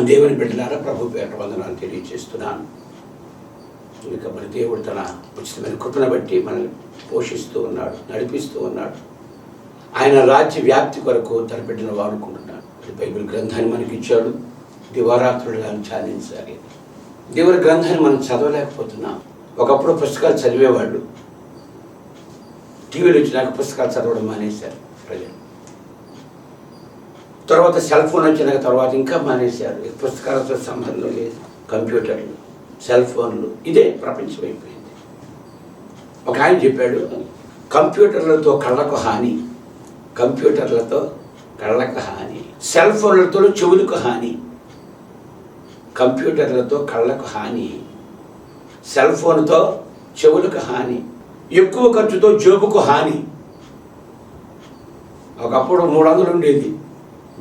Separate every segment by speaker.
Speaker 1: దేవుని బిడ్డలారా, ప్రభు పేట వందనాలు తెలియజేస్తున్నాను. ఇక మన దేవుడు తన ఉచితమైన కృపను బట్టి మనల్ని పోషిస్తూ ఉన్నాడు, నడిపిస్తూ ఉన్నాడు. ఆయన రాజ్య వ్యాప్తి కొరకు తన బిడ్డను వాడుకుంటున్నాడు. బైబిల్ గ్రంథాన్ని మనకి ఇచ్చాడు, దివారాత్రులుగా ఛాదించాలి. దేవుని గ్రంథాన్ని మనం చదవలేకపోతున్నాం. ఒకప్పుడు పుస్తకాలు చదివేవాళ్ళు, టీవీలు వచ్చినాక పుస్తకాలు చదవడం మానేశారు ప్రజలు. తర్వాత సెల్ ఫోన్ వచ్చినాక తర్వాత ఇంకా మానేశారు. పుస్తకాలతో సంబంధం లేదు, కంప్యూటర్లు, సెల్ ఫోన్లు, ఇదే ప్రపంచం అయిపోయింది. ఒక ఆయన చెప్పాడు, కంప్యూటర్లతో కళ్ళకు హాని, కంప్యూటర్లతో కళ్ళకు హాని, సెల్ ఫోన్లతో చెవులకు హాని. కంప్యూటర్లతో కళ్ళకు హాని, సెల్ ఫోన్తో చెవులకు హాని, ఎక్కువ ఖర్చుతో జేబుకు హాని. ఒకప్పుడు 300 ఉండేది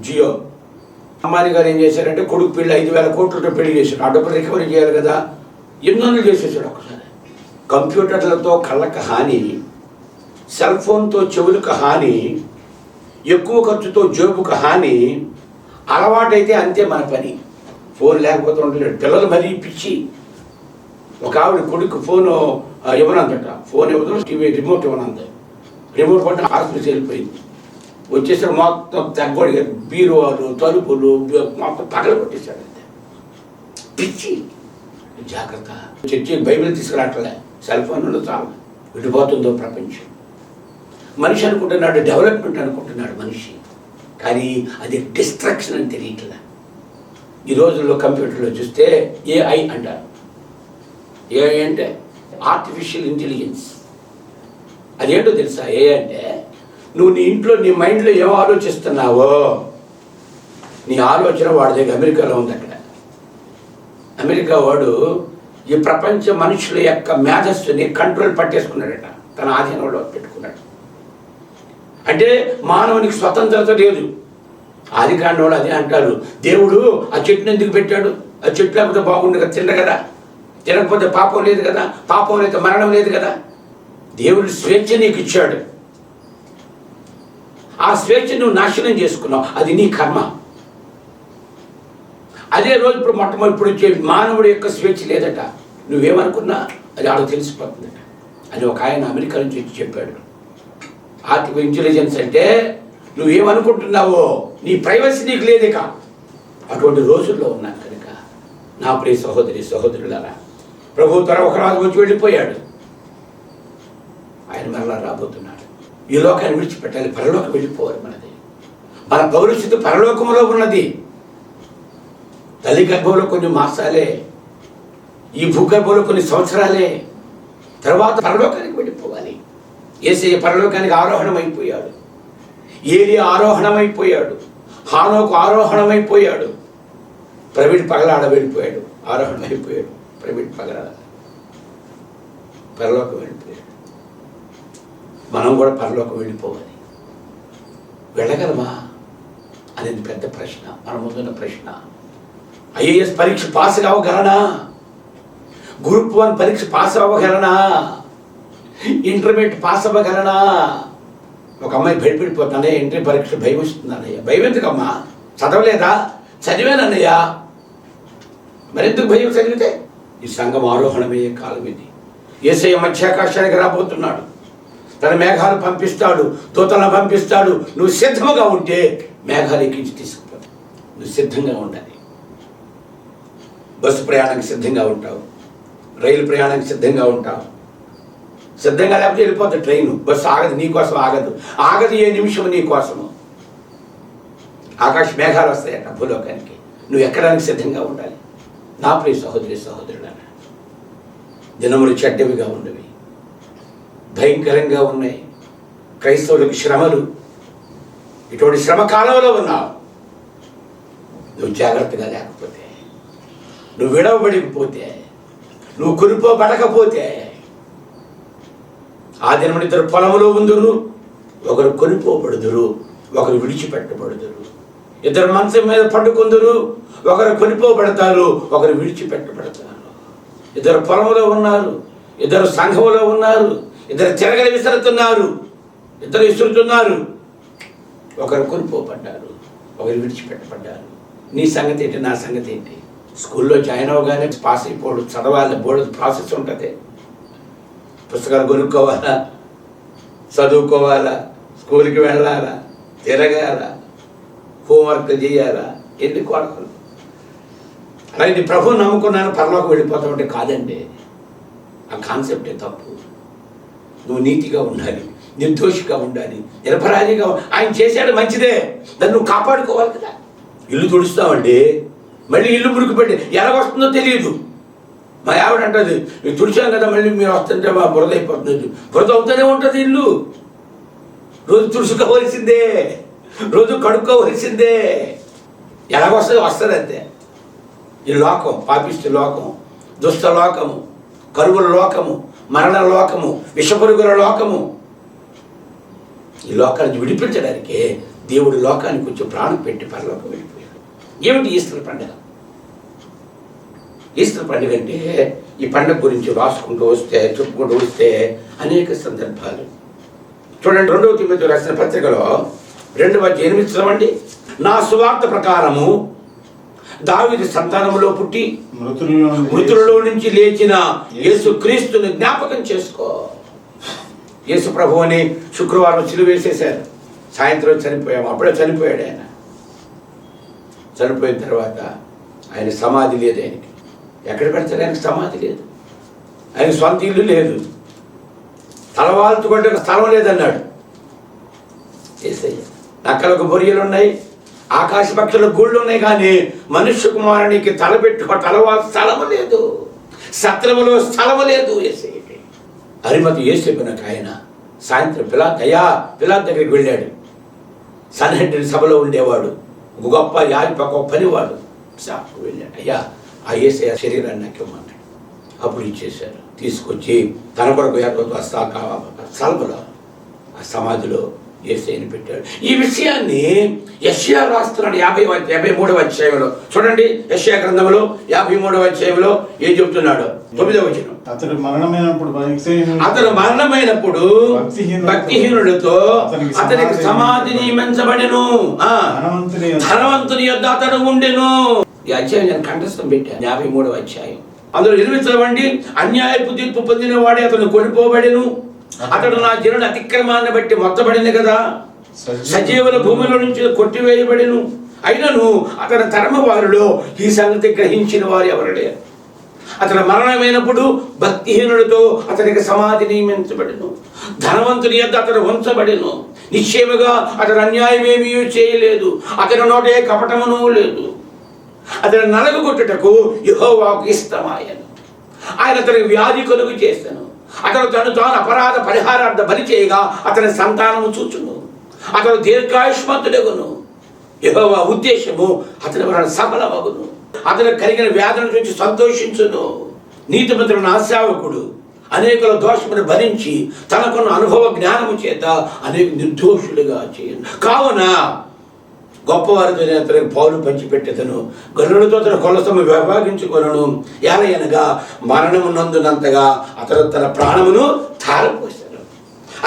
Speaker 1: జియో. అంబానీ గారు ఏం చేశారంటే కొడుకు పెళ్ళి 5,000 కోట్లతో పెళ్లి చేశాడు. ఆ డబ్బులు రికవరీ చేయాలి కదా, 800 చేసేసాడు ఒకసారి. కంప్యూటర్లతో కళ్ళకు హాని, సెల్ ఫోన్తో చెవులకు హాని, ఎక్కువ ఖర్చుతో జేబుకు హాని. అలవాటైతే అంతే మన పని. ఫోన్ లేకపోతే ఉండలేడు. పిల్లలు మరీ పిచ్చి. ఒక ఆవిడ కొడుకు ఫోను ఇవ్వనందట, ఫోన్ ఇవ్వదు, టీవీ రిమోట్ ఇవ్వనంది. రిమోట్ పట్టు హాస్పిటల్కి వెళ్ళిపోయింది. వచ్చేసరికి మొత్తం తగ్గొడి బీరువాలు, తలుపులు మొత్తం పగల కొట్టేశాడు. అంతే పిచ్చి. జాగ్రత్త. చర్చి బైబిల్ తీసుకురావట్లే, సెల్ ఫోన్లో చాలా విడిపోతుందో ప్రపంచం. మనిషి అనుకుంటున్నాడు డెవలప్మెంట్ అనుకుంటున్నాడు మనిషి, కానీ అది డిస్ట్రక్షన్ అని తెలియట్లే. ఈ రోజుల్లో కంప్యూటర్లో చూస్తే ఏఐ అంటారు. ఏఐ అంటే ఆర్టిఫిషియల్ ఇంటెలిజెన్స్. అదేంటో తెలుసా? ఏఐ అంటే నువ్వు నీ ఇంట్లో నీ మైండ్లో ఏం ఆలోచిస్తున్నావో నీ ఆలోచన వాడి దగ్గర అమెరికాలో ఉంది. అక్కడ అమెరికా వాడు ఈ ప్రపంచ మనుషుల యొక్క మేధస్సుని కంట్రోల్ పట్టేసుకున్నాడట, తన ఆధీనంలో పెట్టుకున్నాడు. అంటే మానవునికి స్వతంత్రత లేదు. ఆది కాండం వాళ్ళు అదే అంటారు, దేవుడు ఆ చెట్టును ఎందుకు పెట్టాడు? ఆ చెట్టు లేకపోతే బాగుండు కదా, తిండ కదా, తినకపోతే పాపం లేదు కదా, పాపం అయితే మరణం లేదు కదా. దేవుడు స్వేచ్ఛ నీకు ఇచ్చాడు. ఆ స్వేచ్ఛ నువ్వు నాశనం చేసుకున్నావు, అది నీ కర్మ. అదే రోజు ఇప్పుడు మొట్టమొదటి వచ్చే మానవుడి యొక్క స్వేచ్ఛ లేదట. నువ్వేమనుకున్నా అది ఆవిడ తెలిసిపోతుందట అని ఒక ఆయన అమెరికా నుంచి వచ్చి చెప్పాడు. ఆర్టిఫిషియల్ ఇంటెలిజెన్స్ అంటే నువ్వేమనుకుంటున్నావో నీ ప్రైవసీ నీకు లేదిక. అటువంటి రోజుల్లో ఉన్నాను కనుక నా ప్రియ సహోదరి సహోదరులారా, ప్రభు త్వర ఒక రాజు వచ్చి వెళ్ళిపోయాడు. ఆయన మరలా రాబోతున్నాడు. ఈ లోకాన్ని విడిచిపెట్టాలి, పరలోకం వెళ్ళిపోవాలి. మనది మన భవిష్యత్తు పరలోకంలో ఉన్నది. తల్లి గర్భంలో కొన్ని మాసాలే, ఈ భూగర్భంలో కొన్ని సంవత్సరాలే, తర్వాత పరలోకానికి వెళ్ళిపోవాలి. యేసయ్య పరలోకానికి ఆరోహణమైపోయాడు, ఏలియా ఆరోహణమైపోయాడు, హానోకు ఆరోహణమైపోయాడు, ప్రవీణ్ పగలాడ వెళ్ళిపోయాడు, ఆరోహణమైపోయాడు. ప్రవీణ్ పగలాడ పరలోకం వెళ్ళిపోయాడు. మనం కూడా పరలోకం వెళ్ళిపోవాలి. వెళ్ళగలమా అనేది పెద్ద ప్రశ్న, మన ముందున్న ప్రశ్న. ఐఏఎస్ పరీక్ష పాస్ అవ్వగలనా? గ్రూప్ 1 పరీక్ష పాస్ అవ్వగలనా? ఇంటర్మీడియట్ పాస్ అవ్వగలనా? ఒక అమ్మాయి భయపడిపోతానే, ఇంటర్ పరీక్ష భయం వస్తుంది అన్నయ్య. భయం ఎందుకమ్మా? చదవలేదా? చదివానన్నయ్యా. మరెందుకు భయం? చదివితే ఈ సంఘం ఆరోహణమయ్యే కాలం ఇది. యేసయ్య మధ్యాకాశానికి రాబోతున్నాడు. తన మేఘాలు పంపిస్తాడు, దూతలను పంపిస్తాడు. నువ్వు సిద్ధంగా ఉంటే మేఘాలు ఎక్కించి తీసుకుపోతావు. నువ్వు సిద్ధంగా ఉండాలి. బస్సు ప్రయాణానికి సిద్ధంగా ఉంటావు, రైలు ప్రయాణానికి సిద్ధంగా ఉంటావు. సిద్ధంగా లేకపోతే వెళ్ళిపోతుంది ట్రైను. బస్సు ఆగదు, నీకోసం ఆగదు. ఆగదు ఏ నిమిషం నీకోసము. ఆకాశ మేఘాలు వస్తాయట భూలోకానికి. నువ్వు ఎక్కడానికి సిద్ధంగా ఉండాలి. నా ప్రియ సహోదరి సహోదరులారా, దినములు చెడ్డవిగా ఉన్నవి, భయంకరంగా ఉన్నాయి. క్రైస్తవులకు శ్రమలు. ఇటువంటి శ్రమ కాలంలో ఉన్నావు. నువ్వు జాగ్రత్తగా లేకపోతే, నువ్వు విడవబడిపోతే, నువ్వు కొనిపోబడకపోతే, ఆ దినమున 2 పొలంలో ఉందురు, ఒకరు కొనిపోబడుదురు, ఒకరు విడిచిపెట్టబడుదురు. 2 మంచం మీద పట్టుకుందురు, ఒకరు కొనిపోబడతారు, ఒకరు విడిచిపెట్టబడతారు. 2 పొలంలో ఉన్నారు, 2 సంఘంలో ఉన్నారు, 2 తిరగలి విసురుతున్నారు, 2 విసురుతున్నారు. ఒకరు కొనిపోబడ్డారు, ఒకరు విడిచిపెట్టబడ్డారు. నీ సంగతి ఏంటి, నా సంగతి ఏంటి? స్కూల్లో జాయిన్ అవ్వగానే పాస్ అయిపోవడం, చదవాలి, బోర్డు ప్రాసెస్ ఉంటుంది. పుస్తకాలు కొనుక్కోవాలా, చదువుకోవాలా, స్కూల్కి వెళ్ళాలా, తిరగాల, హోంవర్క్ చేయాలా, ఎన్ని కోడలు. అలాగే నీ ప్రభువు నమ్ముకున్నాను పరలోకి వెళ్ళిపోతామంటే కాదండి. ఆ కాన్సెప్టే తప్పు. నువ్వు నీతిగా ఉండాలి, నిర్దోషిగా ఉండాలి, నిరపరాధిగా. ఆయన చేశాడు మంచిదే, దాన్ని నువ్వు కాపాడుకోవాలి కదా. ఇల్లు తుడుస్తామండి, మళ్ళీ ఇల్లు మురికి పెట్టి ఎలాగొస్తుందో తెలియదు. మా ఆవిడ అంటుంది, మీరు తుడిచాం కదా మళ్ళీ మీరు వస్తుంటే మా బురద అయిపోతుంది. బురద అవుతూనే ఉంటుంది ఇల్లు. రోజు తుడుచుకోవలసిందే, రోజు కడుక్కోవలసిందే. ఎలాగొస్తుంది వస్తుంది అంతే. ఈ లోకం పాపిష్టి లోకం, దుష్ట లోకము, కరువుల లోకము, మరణ లోకము, విషపురుగుల లోకము. ఈ లోకాన్ని విడిపించడానికి దేవుడు లోకానికి కొంచెం ప్రాణం పెట్టి పరలోకం వెళ్ళిపోయాడు. ఏమిటి ఈస్టర్ పండుగ? ఈస్టర్ పండుగ అంటే ఈ పండుగ గురించి రాసుకుంటూ వస్తే, చెప్పుకుంటూ వస్తే అనేక సందర్భాలు. చూడండి, 2వ తిమోతి రాసిన పత్రికలో 2:8 చదవండి. నా సువార్త ప్రకారము దావీదు సంతానములో పుట్టి మృతులలో నుంచి లేచిన యేసు క్రీస్తుని జ్ఞాపకం చేసుకో. యేసు ప్రభువుని శుక్రవారం సిలువ వేసేశారు, సాయంత్రం చనిపోయాము. అప్పుడే చనిపోయాడు ఆయన. చనిపోయిన తర్వాత ఆయన సమాధి లేదు. ఆయనకి ఎక్కడ పెడతారు? ఆయనకి సమాధి లేదు. ఆయన సొంత ఇల్లు లేదు, తలవాల్చుకుంటే స్థలం లేదన్నాడు యేసయ్య. నక్కలకు బొరియలు ఉన్నాయి, ఆకాశ పక్షులకు గూళ్ళు ఉన్నాయి, కానీ మనుష్య కుమారునికి తలపెట్టుకో తలవాల్చు స్థలము లేదు, సత్రములో స్థలము లేదు యేసయ్యకి. అరిమతు యేసేపునకు ఆయన సాయంత్రం పిలాతు దగ్గరికి వెళ్ళాడు. సన్హెడ్రిన్ సభలో ఉండేవాడు, గొప్ప యాజక పనివాడు. సాకు వెళ్ళాడు, అయ్యా ఆ యేసయ్య శరీరాన్ని నాకు ఇవ్వమన్నాడు. అప్పుడు ఇచ్చేశారు. తీసుకొచ్చి తన కొరకు స్థలములో ఆ సమాధిలో యేసయ్యని పెట్టాడు. ఈ విషయాన్ని యెషయా రాస్తున్నాడు 53వ అధ్యాయంలో. చూడండి, యెషయా గ్రంథంలో 53వ అధ్యాయంలో ఏం చెప్తున్నాడు? 9వ వచనం.
Speaker 2: అతడు మరణమైనప్పుడు
Speaker 1: భక్తిహీనుడితో అతనికి సమాధి నియమించబడెను, ధనవంతుని యొద్ద అతడు ఉండెను. ఈ అధ్యాయం నేను కంఠస్థం పెట్టాను, 53వ అధ్యాయం. అందులో 8 చదవండి. అన్యాయపు తీర్పు పొందిన వాడే అతను కొనిపోబడెను, అతడు నా జనుల అతిక్రమాన్ని బట్టి మొత్తబడింది కదా, సజీవుల భూమిలో నుంచి కొట్టివేయబడిను. అయినను అతని తరమ వారిలో ఈ సంగతి గ్రహించిన వారు ఎవరు లేరు. అతను మరణమైనప్పుడు భక్తిహీనుడితో అతనికి సమాధి నియమించబడెను, ధనవంతుని యొద్ద అతడు ఉంచబడెను. నిశ్చయముగా అతడు అన్యాయమేమీ చేయలేదు, అతని నోటే కపటమును లేదు. అతని నలగొట్టుటకు యెహోవాకు ఇష్టమాయను. ఆయన అతనికి వ్యాధి కలుగు చేశాను. అతడు తాను అపరాధ పరిహారార్థ బలి చేయగా అతని సంతానము చూచును, అతడు దీర్ఘాయుష్మంతుడగును. యెహోవా ఉద్దేశము అతని వలన సఫలమగును. అతను కలిగిన వ్యాధులను చూసి సంతోషించును. నీతిమంతుడు నా సేవకుడు అనేకుల దోషమును భరించి తనకున్న అనుభవ జ్ఞానము చేత అనేక నిర్దోషులుగా చేయను. కావున గొప్పవారితో అతనికి పౌలు పంచిపెట్టేతను, గొర్రెలతో తన కొలసము విభాగించుకొనను. ఎలయనగా మరణమునందునంతగా అతడు తన ప్రాణమును ధారపోశాడు.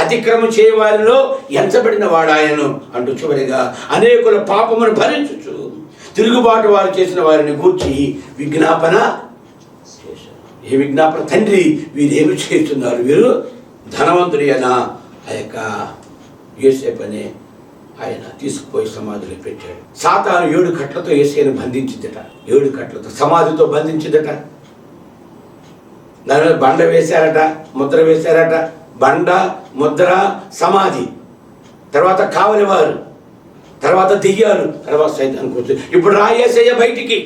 Speaker 1: అతిక్రమం చేయవారిలో ఎంచబడిన వాడాయను అంటూ చివరిగా అనేకుల పాపమును భరించుచు తిరుగుబాటు వారు చేసిన వారిని గూర్చి విజ్ఞాపన చేశారు. ఏ విజ్ఞాపన? తండ్రి, వీరేమి చేస్తున్నారు? వీరు ధనవంతుడి అయిన ఆ యొక్క యోసేపుని ఆయన తీసుకుపోయి సమాధిలో పెట్టాడు. సాతాను 7 కట్లతో యేసయ్యను బంధించిందట. 7 కట్లతో సమాధితో బంధించిందట. దాని మీద బండ వేశారట, ముద్ర వేశారట. బండ, ముద్ర, సమాధి, తర్వాత కావలివారు, తర్వాత దెయ్యాలు, తర్వాత సైతానికి వచ్చి ఇప్పుడు రా యేసయ్య బయటికి.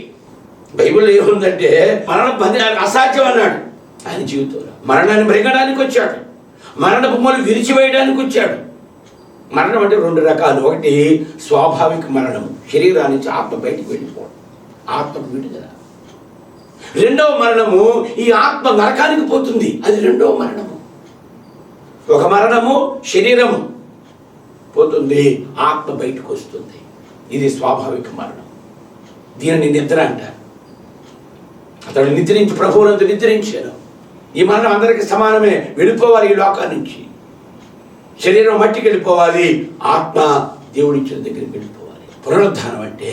Speaker 1: బైబిల్లో ఏముందంటే మరణం అసాధ్యం అన్నాడు. ఆయన జీవితంలో మరణాన్ని మృగడానికి వచ్చాడు, మరణపు మూలు విరిచివేయడానికి వచ్చాడు. మరణం అంటే 2 రకాలు. ఒకటి స్వాభావిక మరణము, శరీరాన్ని నుంచి ఆత్మ బయటికి వెళ్ళిపోవడం, ఆత్మకు విడుదల. 2వ మరణము ఈ ఆత్మ నరకానికి పోతుంది, అది 2వ మరణము. ఒక మరణము శరీరము పోతుంది, ఆత్మ బయటకు వస్తుంది, ఇది స్వాభావిక మరణం. దీనిని నిద్ర అంటారు. అతడు నిద్రించి ప్రభువునందు నిద్రించాను. ఈ మరణం అందరికీ సమానమే, వెళ్ళిపోవాలి ఈ లోకాల నుంచి. శరీరం మట్టికి వెళ్ళిపోవాలి, ఆత్మ దేవుడిచ్చిన దగ్గరికి వెళ్ళిపోవాలి. పునరుద్ధానం అంటే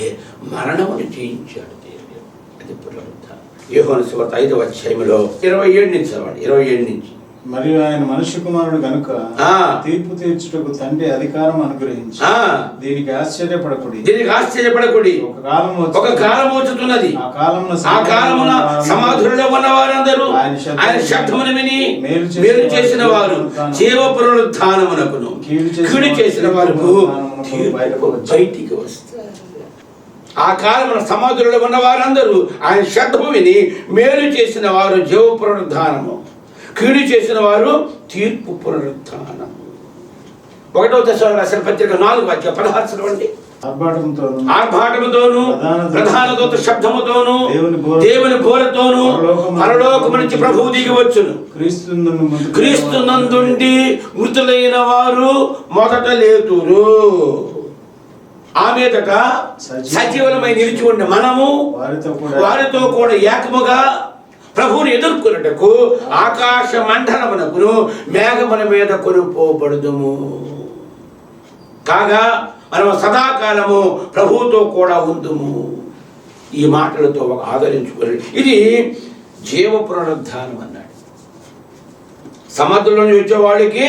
Speaker 1: మరణమును జయించాడు దేవుడు. అది పునరుద్ధానం. యోహాను సువార్త 5వ అధ్యాయంలో 27 నుంచి చదవండి. 27 నుంచి.
Speaker 2: మరియు ఆయన మనుష్య కుమారుడు గనుక తీర్పు తీర్చుటకు తండ్రి అధికారం అనుగ్రహించి దీనికి ఆశ్చర్యపడకుడి. ఒక కాలం వచ్చుతున్నది, ఆ కాలమున సమాధులలో ఉన్న వారందరూ ఆయన శబ్దమును విని మేలు చేసిన వారు జీవ పునరుద్ధానమునకును, కీడు చేసిన వారు బయటికి వస్తారు. ఆ కాలమున సమాధులలో ఉన్న వారందరూ ఆయన శబ్దము విని మేలు చేసిన వారు జీవ పునరుద్ధానము, కీడు చేసిన వారు తీర్పు పునరుద్ధానం. 1వ దశలో రాసిన పత్రిక 4:16 చదవండి. ఆర్భాటముతోను ప్రధాన దూత శబ్దముతోను దేవుని బోరతోను పరలోకము నుంచి ప్రభువు దిగి వచ్చును. క్రీస్తు నందుండి మృతులైన వారు మొదట లేతురు. ఆ మీదట సజీవులమై నిలిచి ఉండే మనము వారితో కూడా ఏకముగా ప్రభువుని ఎదుర్కొన్నటకు ఆకాశ మండలమునకును మేఘముల మీద కొనుపోబడుదుము. కాగా మనం సదాకాలము ప్రభువుతో కూడా ఉందుము. ఈ మాటలతో ఒక ఆదరించుకొని ఇది జీవ పునరుద్ధానం అన్నాడు. సమాధుల్లో వచ్చే వాళ్ళకి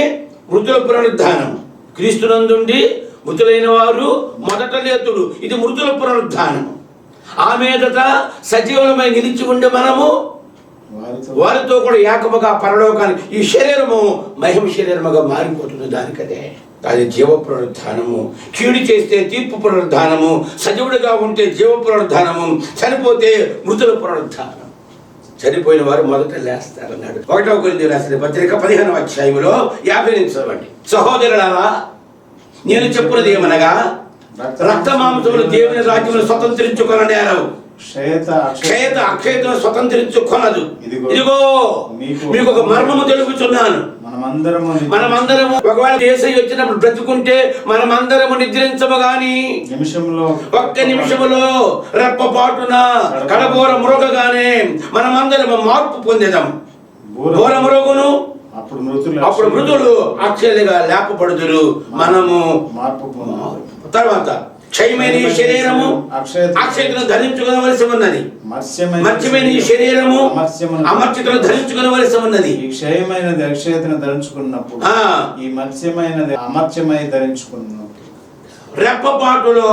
Speaker 2: మృతుల పునరుద్ధానం, క్రీస్తునందుండి మృతులైన వారు మొదట లేతుడు, ఇది మృతుల పునరుద్ధానం. ఆ మీదట సజీవులమై నిలిచి ఉండే మనము వారితో కూడా ఏకముగా పరలోకానికి, ఈ శరీరము మహిమ శరీరముగా మారిపోతుంది. దానికదే అది జీవ పునరుద్ధానము. కీడు చేస్తే తీర్పు పునరుద్ధానము, సజీవుడిగా ఉంటే జీవ పునరుద్ధానము, చనిపోతే మృతుల పునరుద్ధానం. చనిపోయిన వారు మొదట లేస్తారన్నాడు. 1వ కొరింథీయులకు రాసిన పత్రిక 15వ అధ్యాయంలో 50 నుంచి చదవండి. సహోదరులారా, నేను చెప్పున్నది ఏమనగా, రక్త మాంసములు దేవుని రాజ్యమును స్వతంత్రించుకొననేరవు, క్షయత అక్షయతను స్వతంత్రించుకొనదు. ఇదిగో మీకు ఒక మర్మము తెలుపుచున్నాను. మనమందరము ఒకవేళ యేసయ్య వచ్చినప్పుడు బ్రతుకుంటే మనమందరము నిద్రించము గాని ఒక్క నిమిషములో రెప్పపాటున కడబోర మురగగానే మనమందరము మార్పు పొందేదాం. బోర మురుగును అప్పుడు మృతులు అక్షయలుగా లేపబడుదురు. మనము తర్వాత క్షయమైన ఈ శరీరము అక్షయతను ధరించుకోవలసి ఉన్నది, మత్స్యమైన ఈ శరీరము అమర్చితను ధరించుకోవలసి ఉన్నది. క్షయమైనది అక్షయతను ధరించుకున్నప్పుడు ఈ మత్స్యమైనది అమర్త్యమై ధరించుకున్నప్పుడు
Speaker 1: రెప్పపాటులో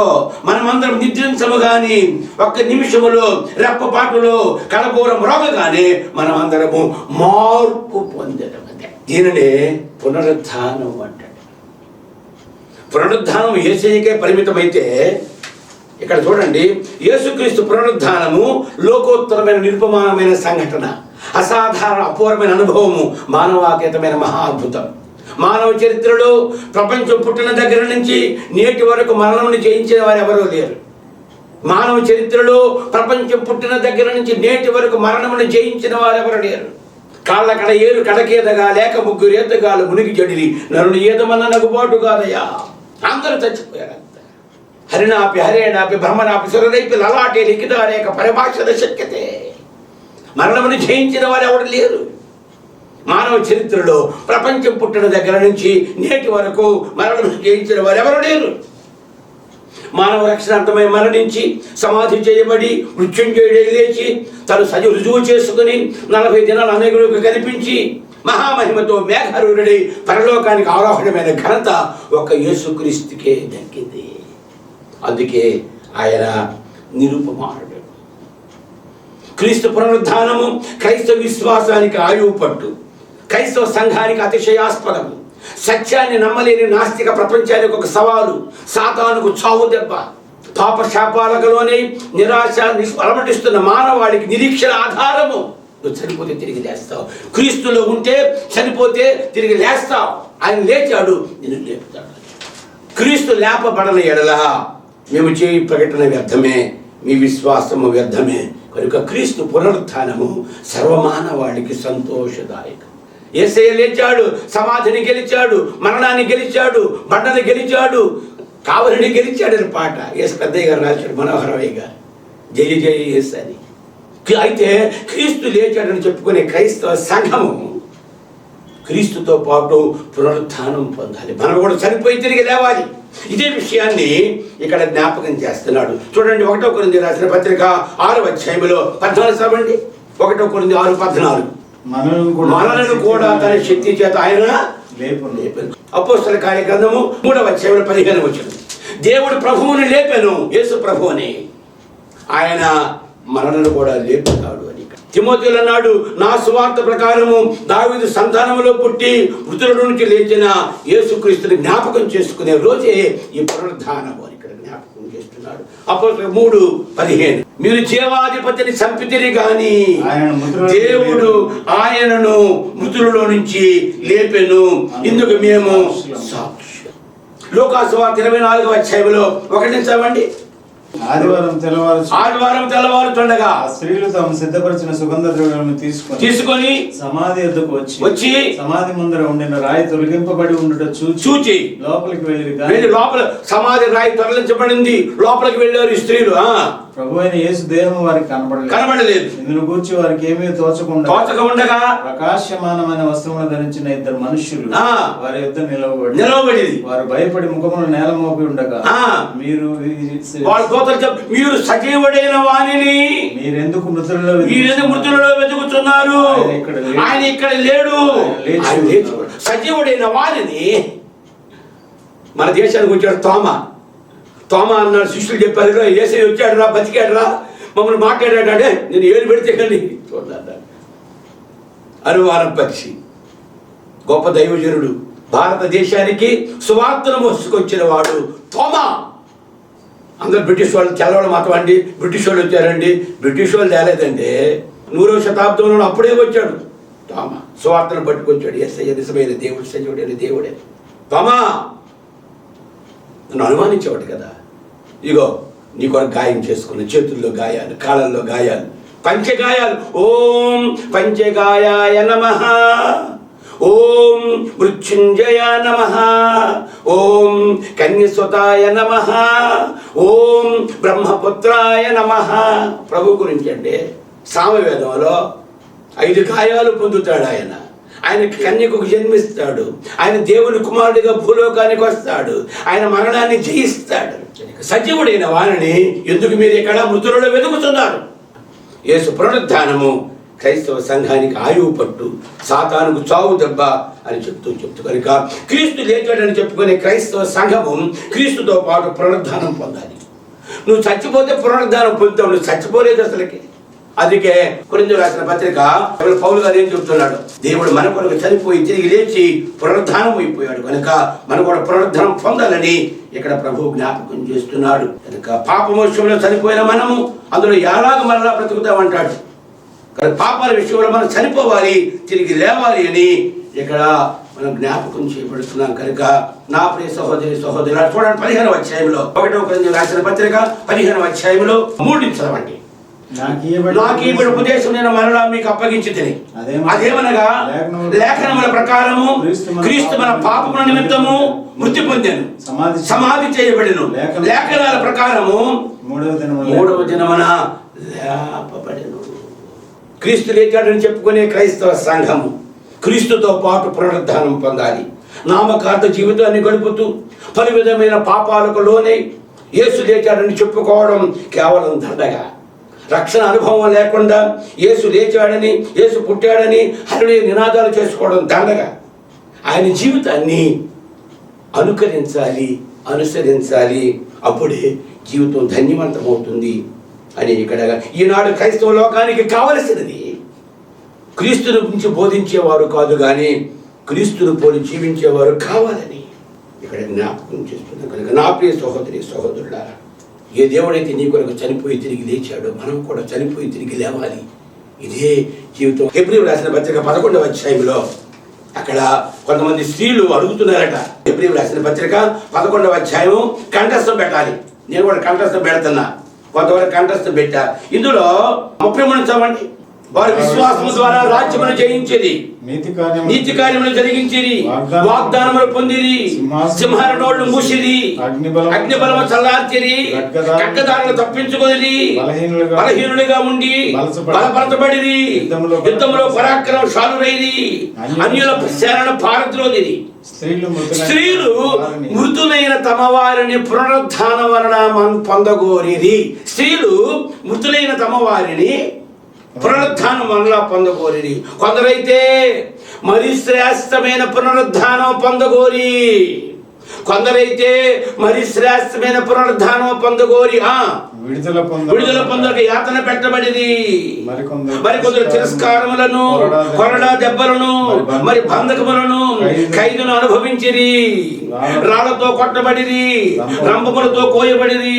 Speaker 1: మనమందరం నిద్రించము గాని ఒక్క నిమిషములో రెప్పపాటులో కడబోర మ్రోగగానే మనం అందరము మార్పు పొందడం. దీనినే పునరుద్ధానం అంటాడు. పునరుద్ధానం యేసయ్యకే పరిమితమైతే ఇక్కడ చూడండి, యేసుక్రీస్తు పునరుద్ధానము లోకోత్తరమైన నిరుపమానమైన సంఘటన, అసాధారణ అపూర్వమైన అనుభవము, మానవాతీతమైన మహా అద్భుతం. మానవ చరిత్రలో ప్రపంచం పుట్టిన దగ్గర నుంచి నేటి వరకు మరణమును జయించిన వారు ఎవరూ లేరు. మానవ చరిత్రలో ప్రపంచం పుట్టిన దగ్గర నుంచి నేటి వరకు మరణమును జయించిన వారు ఎవరు లేరు. కాళ్ళ కడ ఏరు కడకేదగా లేక ముగ్గురు ఏతగాలు మునిగి జడిరి నరుని ఏదమన్న నగుబాటు కాదయ్యా. అందరూ చచ్చిపోయారు. హరినాపి హరేనాపి బ్రహ్మనాపి సురరైపి లలాటి లిఖితారేక పరిభాషణ శక్యతే. మరణమును జయించిన వారు ఎవరు లేరు. మానవ చరిత్రలో ప్రపంచం పుట్టిన దగ్గర నుంచి నేటి వరకు మరణమును జయించిన వారు ఎవరు లేరు. మానవ రక్షణార్థమై మరణించి సమాధి చేయబడి మృత్యుంజయుడై లేచి తను రుజువు చేసుకుని 40 దినాలు అనేకులకు కనిపించి మహామహిమతో మేఘారూఢుడై పరలోకానికి ఆరోహణమైన ఘనత ఒక యేసుక్రీస్తుకే దక్కింది. అందుకే ఆయన నిరుపమానుడు. క్రీస్తు పునరుద్ధానము క్రైస్తవ విశ్వాసానికి ఆయువు పట్టు, క్రైస్తవ సంఘానికి అతిశయాస్పదము, సత్యాన్ని నమ్మలేని నాస్తిక ప్రపంచానికి ఒక సవాలు, సాతానుకు చావు దెబ్బ. పాప శాపాలలోనే నిరాశ అలమటిస్తున్న మానవాళికి నిరీక్షణ ఆధారము. నువ్వు చనిపోతే తిరిగి లేస్తావు. క్రీస్తులో ఉంటే చనిపోతే తిరిగి లేస్తావు. ఆయన లేచాడు, నిన్ను లేపుతాడు. క్రీస్తు లేపబడన ఎడల మేము చేయి ప్రకటన వ్యర్థమే, మీ విశ్వాసము వ్యర్థమే. కనుక క్రీస్తు పునరుత్థానము సర్వమానవాళికి సంతోషదాయకం. యేసయ్య లేచాడు, సమాధిని గెలిచాడు, మరణాన్ని గెలిచాడు, బండని గెలిచాడు, కావలిని గెలిచాడు అని పాట యేసు పెద్దయ్య గారు రాశాడు మనోహరయ్యగా, జయ జయ యేసు అని. అయితే క్రీస్తు లేచాడని చెప్పుకునే క్రైస్తవ సంఘము క్రీస్తుతో పాటు పునరుత్థానం పొందాలి. మనం కూడా చనిపోయి తిరిగి లేవాలి. ఇదే విషయాన్ని ఇక్కడ జ్ఞాపకం చేస్తున్నాడు. చూడండి 1 కొరింథీ రాసిన పత్రిక 6వ అధ్యాయంలో 14 చదవండి. 1 కొరింథీ 6:14. మనలను కూడా తన శక్తి చేత ఆయన లేపెను. అపోస్తల కార్యగ్రంథము 3వ అధ్యాయంలో 15 వచనం. దేవుడు ప్రభువుని లేపెను, యేసు ప్రభువుని, ఆయన మనలను కూడా లేపుతాడు అని. తిమోతిలో అన్నాడు, నా సువార్త ప్రకారము దావీదు సంతానములో పుట్టి మృతుల నుంచి లేచిన యేసుక్రీస్తుని జ్ఞాపకం చేసుకునే రోజే ఈ పునరుద్ధానము అని ఇక్కడ జ్ఞాపకం చేస్తున్నాడు. అపోస్తలుల 3:15. మీరు జీవాధిపతిని చంపితిరి గాని దేవుడు ఆయనను మృతులలో నుంచి లేపెను, ఇందుకు మేము సాక్ష్యం. లూకాసు వార్త 24వ అధ్యాయంలో 1 చదవండి.
Speaker 2: ఆదివారం
Speaker 1: తెల్లవారుతుండగా
Speaker 2: స్త్రీలు తాము సిద్ధపరిచిన సుగంధ ద్రవ్యాలను తీసుకొని సమాధి ఎద్దుకు వచ్చి సమాధి ముందర ఉండిన రాయి తొలగింపబడి ఉండట చూచి లోపలికి వెళ్ళి
Speaker 1: లోపల సమాధి రాయి తొలగించబడింది, లోపలికి వెళ్ళారు స్త్రీలు.
Speaker 2: ప్రభు అయిన యేసు దేహము వారికి కనబడలేదు. ఇందును గూర్చి వారికి ఏమీ తోచకుండగా ప్రకాశమానమైన వస్త్రములు ధరించిన 2 మనుష్యులు వారి యొద్ద నిలవబడి వారు భయపడి ముఖమును నేల మోపి ఉండగా, మీరు
Speaker 1: సజీవుడైన వానిని
Speaker 2: మీరెందుకు
Speaker 1: మృతులలో వెతుకుతున్నారు? ఆయన ఇక్కడ లేడు. సజీవుడైన వానిని. మన దేశానికి వచ్చాడు తోమా అన్నాడు. శిష్యులు చెప్పారు, యేసయ్య వచ్చాడు రా, బతికాడు రా, మమ్మల్ని మాట్లాడాడంటే నేను ఏలు పెడితే కానీ చూడాలి. అనువారం పక్షి, గొప్ప దైవజనుడు, భారతదేశానికి సువార్తను మోసుకొచ్చిన వాడు తోమా. అందరూ బ్రిటిష్ వాళ్ళు తెల్లవాళ్ళు మాత్రం అండి, బ్రిటిష్ వాళ్ళు వచ్చారండి. బ్రిటిష్ వాళ్ళు తేలేదండి, 100వ శతాబ్దంలో అప్పుడే వచ్చాడు తోమా. సువార్తను పట్టుకొచ్చాడు. యేసయ్య నిజమైన దేవుడు, సజీవుడైన దేవుడే. తోమా నన్ను అనుమానించేవాడు కదా, ఇగో నీ కొరకు గాయం చేసుకున్న, చేతుల్లో గాయాలు, కాళ్ళల్లో గాయాలు, పంచగాయాలు. ఓం పంచగాయాయ నమః, ఓం మృత్యుంజయ నమః, ఓం కన్యసుతాయ నమః, ఓం బ్రహ్మపుత్రాయ నమః. ప్రభు గురించి అండి సామవేదంలో 5 గాయాలు పొందుతాడు ఆయన. ఆయన కన్యకు జన్మిస్తాడు, ఆయన దేవుని కుమారుడిగా భూలోకానికి వస్తాడు, ఆయన మరణాన్ని జయిస్తాడు. సజీవుడైన వారిని ఎందుకు మీరు ఇక్కడ మృతులలో వెతుకుతున్నారు? యేసు పునరుద్ధానము క్రైస్తవ సంఘానికి ఆయువు పట్టు, సాతానుకు చావు దెబ్బ అని చెప్తూ కనుక క్రీస్తు లేచాడని చెప్పుకునే క్రైస్తవ సంఘము క్రీస్తుతో పాటు పునరుద్ధానం పొందాలి. నువ్వు చచ్చిపోతే పునరుద్ధానం పొందుతావు, నువ్వు చచ్చిపోలేదు అసలుకి. అందుకే కొరింథీయులకు రాసిన పత్రిక పౌలు గారు ఏం చెప్తున్నాడు? దేవుడు మన కొరకు చనిపోయి తిరిగి లేచి పునరుద్ధానం అయిపోయాడు కనుక మన కూడా పునరుద్ధానం పొందాలని ఇక్కడ ప్రభువు జ్ఞాపకం చేస్తున్నాడు. కనుక పాపమోక్షంలో చనిపోయిన మనము అందులో ఎలాగ మరలా బ్రతుకుతామంటాడు. పాపాల విషయంలో మనం చనిపోవాలి, తిరిగి లేవాలి అని ఇక్కడ మనం జ్ఞాపకం చేయబడుతున్నాం. కనుక నా ప్రియ సహోదరి సహోదరులు చూడండి 15వ అధ్యాయంలో 1 కొరింథీయులకు రాసిన పత్రిక 15వ అధ్యాయంలో 3 చదవండి. నాకు ఈ ఉపదేశం నేను మరలా మీకు అప్పగించి తిని, అదేమనగా లేఖనముల ప్రకారము క్రీస్తు మన పాపముల నిమిత్తము మృతి పొందాను, సమాధి చేయబడిను, లేఖనాల ప్రకారము 3వ దినమున లేపబడెను. క్రీస్తు లేచాడని చెప్పుకునే క్రైస్తవ సంఘము క్రీస్తుతో పాటు పునరుద్ధానం పొందాలి. నామకార్థ జీవితాన్ని గడుపుతూ పలు విధమైన పాపాలకు లోనై యేసు లేచాడని చెప్పుకోవడం కేవలం దండగా. రక్షణ అనుభవం లేకుండా యేసు లేచాడని, యేసు పుట్టాడని హల్లెలూయా నినాదాలు చేసుకోవడం దండగా. ఆయన జీవితాన్ని అనుసరించాలి, అప్పుడే జీవితం ధన్యవంతమవుతుంది అని ఇక్కడ ఈనాడు క్రైస్తవ లోకానికి కావలసినది క్రీస్తుని గురించి బోధించేవారు కాదు కానీ క్రీస్తును పోలి జీవించేవారు కావాలని ఇక్కడ జ్ఞాపకం చేస్తున్నాం. కనుక నా ప్రియ సహోదరి సహోదరులారా, ఏ దేవుడైతే నీ కొరకు చనిపోయి తిరిగి లేచాడో మనం కూడా చనిపోయి తిరిగి లేవాలి. ఇదే జీవితం. హెబ్రీయులకు రాసిన పత్రిక 11వ అధ్యాయంలో అక్కడ కొంతమంది స్త్రీలు అడుగుతున్నారట. హెబ్రీయులకు రాసిన పత్రిక 11వ అధ్యాయం కంఠస్థం పెట్టాలి. నేను కూడా కంఠస్థం పెడుతున్నా, కొంతవరకు కంఠస్థం పెట్టా. ఇందులో 33 చదవండి. వారి విశ్వాసము ద్వారా రాజ్యమును జయించేది, నీతి కార్యములు జరిగించేది, వాగ్దానములు పొందిరి, సింహాల నోళ్లు మూసిరి, అగ్నిబలము చల్లార్చిరి, ఖడ్గదారులను తప్పించుకొనిరి, బలహీనులుగా ఉండి బలపరచబడిరి, యుద్ధంలో పరాక్రమశాలురైరి, అన్యుల సేనను పారద్రోలిరి. స్త్రీలు మృతులైన తమ వారిని పునరుద్ధానం వలన పొందగోరిరి. స్త్రీలు మృతులైన తమ వారిని పునరుద్ధానం వలన పొందగోరిరి. కొందరైతే మరి శ్రేష్టమైన పునరుద్ధానం పొందగోరి, కొందరైతే మరి శ్రేష్టమైన పునరుద్ధానం పొందగోరి విడుదల పొందక యాతన పెట్టబడిది. మరికొందరు తిరస్కారములను, కొరడా దెబ్బలను, మరి బంధకములను, ఖైదును అనుభవించిరి. రాళ్లతో కొట్టబడిరి, రంపములతో కోయబడిరి,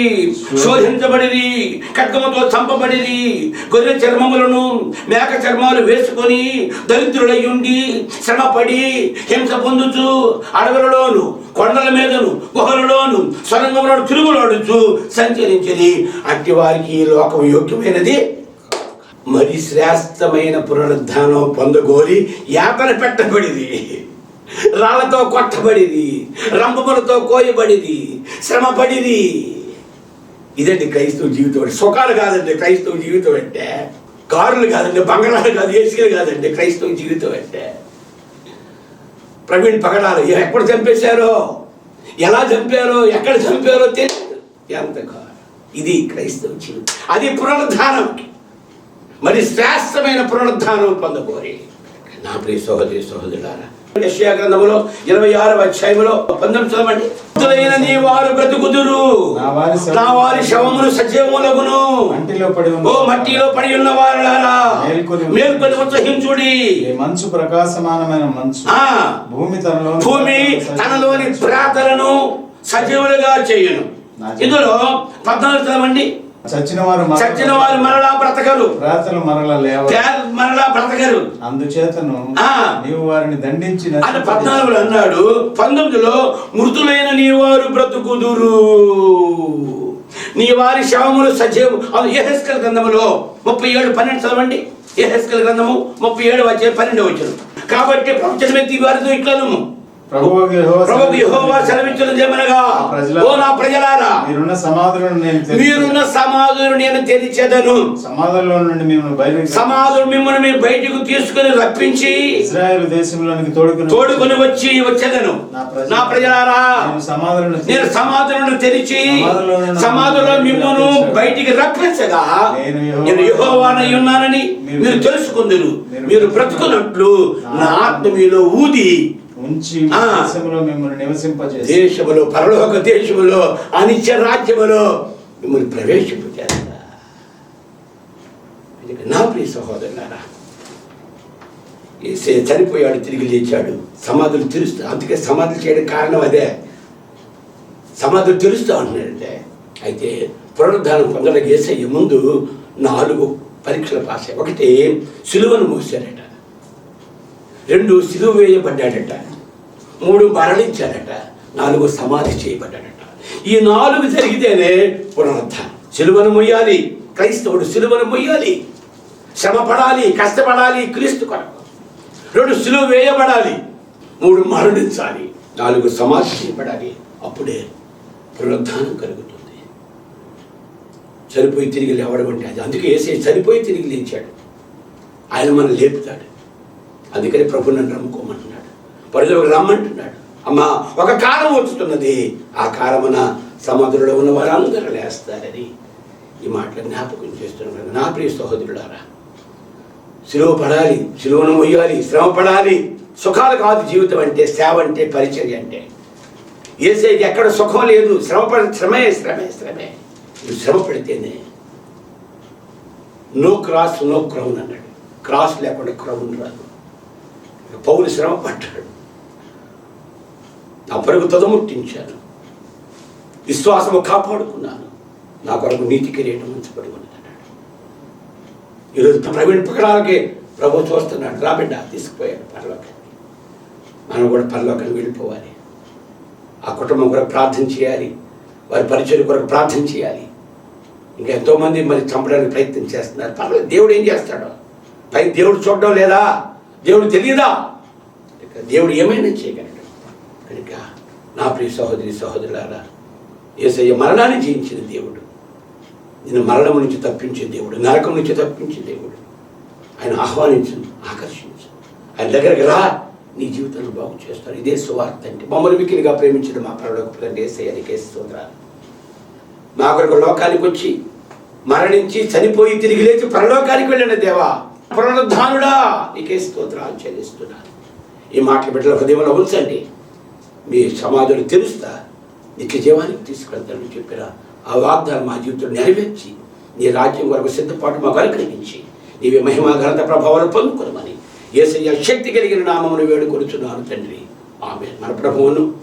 Speaker 1: శోధించబడిరి, ఖడ్గముతో చంపబడిరి. గొర్రె చర్మములను, మేక చర్మాలు వేసుకొని దరిద్రులయ్యుండి శ్రమపడి హింస పొందుచు అడవులలోను, కొండల మీదను, గుహలలోను, సొరంగములను తిరుగులాడుచు సంచరించింది. అట్టి వారికి ఈ లోకం యోగ్యమైనది మరి శ్రేష్టమైన పునరుద్ధానం పొందగోరి యాతన పెట్టబడిది, రాళ్లతో కొట్టబడిది, రంపములతో కోయబడిది, శ్రమపడిది. ఇదండి క్రైస్తవ జీవితం. సుఖాలు కాదండి క్రైస్తవ జీవితం అంటే, కారులు కాదండి, బంగాళాలు కాదు, ఏసీలు కాదండి క్రైస్తవ జీవితం అంటే. ప్రవీణ్ పగడాలు ఎప్పుడు చంపేశారో, ఎలా చంపారో, ఎక్కడ చంపారో తెలియదు. ఎంత ఇది క్రైస్తవ జీవితం. అది పునరుద్ధానం, మరి శ్రేష్టమైన పునరుద్ధానం పొందకోరి. నా ప్రియ సహోదరి సహోదరులారా, యెషయా గ్రంథములో 26వ అధ్యాయములో 19 చదవండి. మృతులైన నీ వారు బ్రతుకుదురు, నా వారి శవములు సజీవములగును. ఓ మట్టిలో పడి ఉన్న వారులారా, మేల్కొని ఉత్సహించుడి.
Speaker 2: మంచు ప్రకాశమానమైన మంచు భూమి
Speaker 1: తనలోని ప్రాతలను సజీవులుగా చేయును. ఇందులో 14 చదవండి. చచ్చిన వారు మరలా బ్రతకరు, మరలా బ్రతకరు.
Speaker 2: అందుచేతను నీవు వారిని దండించిన
Speaker 1: 14 అన్నాడు. 19లో మృతులైన నీ వారు బ్రతుకుదురు, నీ వారి శవములు సజీవం. యెహెజ్కేలు గ్రంథములో 37:12 చదవండి. యెహెజ్కేలు గ్రంథము 37:12. కాబట్టి ప్రవచనం ఎత్తి వారితో ఇట్లను ప్రభువు యెహోవా సెలవిచ్చినదేమనగా, ఓ నా ప్రజలారా, మీరున్న సమాధులను నేను తెరిచెదను. సమాధులు మిమ్మల్ని బయటకు తీసుకుని రప్పించి
Speaker 2: ఇశ్రాయేలు దేశంలోనికి
Speaker 1: తోడుకొని వచ్చేదను. నా ప్రజలారా, నేను సమాధులను తెరిచి సమాధుల్లో మిమ్మల్ని బయటికి రప్పించగా నేను యెహోవానై ఉన్నానని మీరు తెలుసుకుందురు. మీరు బ్రతుకున్నట్లు నా ఆత్మ మీలో ఊది దేశములో, పరలోక దేశములో, అనిత్య రాజ్యములో మిమ్మల్ని ప్రవేశింపచేస్తా. నా ప్రియ సహోదరులారా, యేసయ్య చనిపోయాడు, తిరిగి లేచాడు, సమాధులు తెరుస్తా. అందుకే సమాధులు చేయడం కారణం అదే. సమాధులు తెరుస్తా అంటున్నాడంటే. అయితే పునరుద్ధానం పొందడానికి యేసయ్య ముందు 4 పరీక్షలు పాస్ అయ్యాయి. 1 సిలువను మోసాడట, 2 సిలువ వేయబడ్డాడట, 3 మరణించాడట, 4 సమాధి చేయబడ్డాడట. ఈ 4 జరిగితేనే పునరుద్ధానం. సిలువను మొయ్యాలి, క్రైస్తవుడు సిలువను మొయ్యాలి, శ్రమ పడాలి, కష్టపడాలి క్రీస్తు కొరకు. 2 సిలువ వేయబడాలి, 3 మరణించాలి, 4 సమాధి చేయబడాలి. అప్పుడే పునరుద్ధానం కలుగుతుంది. చనిపోయి తిరిగి లేవడం అంటే అది. అందుకే యేసయ్య చనిపోయి తిరిగి లేచాడు. ఆయన మనం లేపుతాడు. అందుకని ప్రభు నన్ను నమ్ముకోమంటున్నాడు, పరిలోకి రమ్మంటున్నాడు. అమ్మా, ఒక కాలం వచ్చుతున్నది, ఆ కాలమున సమాధులలో ఉన్న వారందరూ లేస్తారని ఈ మాటలు జ్ఞాపకం చేస్తున్నాడు. నా ప్రియ సహోదరులారా, సిలువ పడాలి, సిలువను మొయ్యాలి, శ్రమ పడాలి. సుఖాలు కాదు జీవితం అంటే, సేవ అంటే, పరిచర్య అంటే. యేసయ్యకి ఎక్కడ సుఖం లేదు, శ్రమే. నువ్వు శ్రమ పడితేనే. నో క్రాస్ నో క్రౌన్ అన్నాడు. క్రాస్ లేకుండా క్రౌన్ రాదు. పౌలు శ్రమ పడ్డాడు. నా పరుగు తొదముట్టించాను, విశ్వాసము కాపాడుకున్నాను, నా కొరకు నీతి కిరీటం ఉంచబడి ఉన్నది అన్నాడు. ఈరోజు ప్రవీణ్ పకడాలకి ప్రభు చూస్తున్నాడు. రాబిడ్డ తీసుకుపోయాడు పరలోకానికి. మనం కూడా పరలోకానికి వెళ్ళిపోవాలి. ఆ కుటుంబం కొరకు ప్రార్థన చేయాలి, వారి పరిచయం కొరకు ప్రార్థన చేయాలి. ఇంకా ఎంతోమంది మరి చంపడానికి ప్రయత్నం చేస్తున్నారు. పర్లేదు, దేవుడు ఏం చేస్తాడో పై దేవుడు చూడడం లేదా? దేవుడు తెలియదా? దేవుడు ఏమైనా చేయగలడు. కనుక నా ప్రియ సహోదరి సహోదరులారా, యేసయ్య మరణాన్ని జయించిన దేవుడు, నిన్ను మరణం నుంచి తప్పించే దేవుడు, నరకం నుంచి తప్పించే దేవుడు. ఆయన ఆహ్వానించు, ఆకర్షించు, ఆయన దగ్గరికి రా, నీ జీవితంలో బాగు చేస్తారు. ఇదే సువార్త అంటే. మమ్మల్ని మిక్కిలిగా ప్రేమించిన మా పరలోకపు తండ్రి యేసయ్యకే స్తోత్రాలు. మా కొరకు లోకానికి వచ్చి మరణించి చనిపోయి తిరిగి లేచి పరలోకానికి వెళ్ళిన దేవా, పునరుద్ధానుడా, నీకే స్తోత్రాలు చెల్లిస్తున్నాను. ఈ మాటలు బిడ్డల హృదయంలో ఉంచండి. మీ సమాధులు తెరుస్తా నిత్య జీవానికి తీసుకెళ్తానని చెప్పిన ఆ వాగ్దానం మా జీవితంలో నెరవేర్చి నీ రాజ్యం కొరకు సిద్ధపాటు మాకు అనుగ్రహించి నీవే మహిమ ఘనత ప్రభావాలు పొందుకొనమని యేసయ్య శక్తి కలిగిన నామమును వేడుకొనుచున్నాను తండ్రి. ఆమేన్. మన ప్రభువును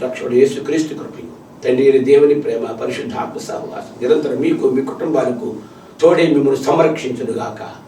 Speaker 1: రక్షకుడు యేసుక్రీస్తు కృపయు తండ్రి అయిన దేవుని ప్రేమ పరిశుద్ధాత్మ సహవాసం నిరంతరం మీకు మీ కుటుంబాలకు తోడే మిమ్మల్ని సంరక్షించునుగాక.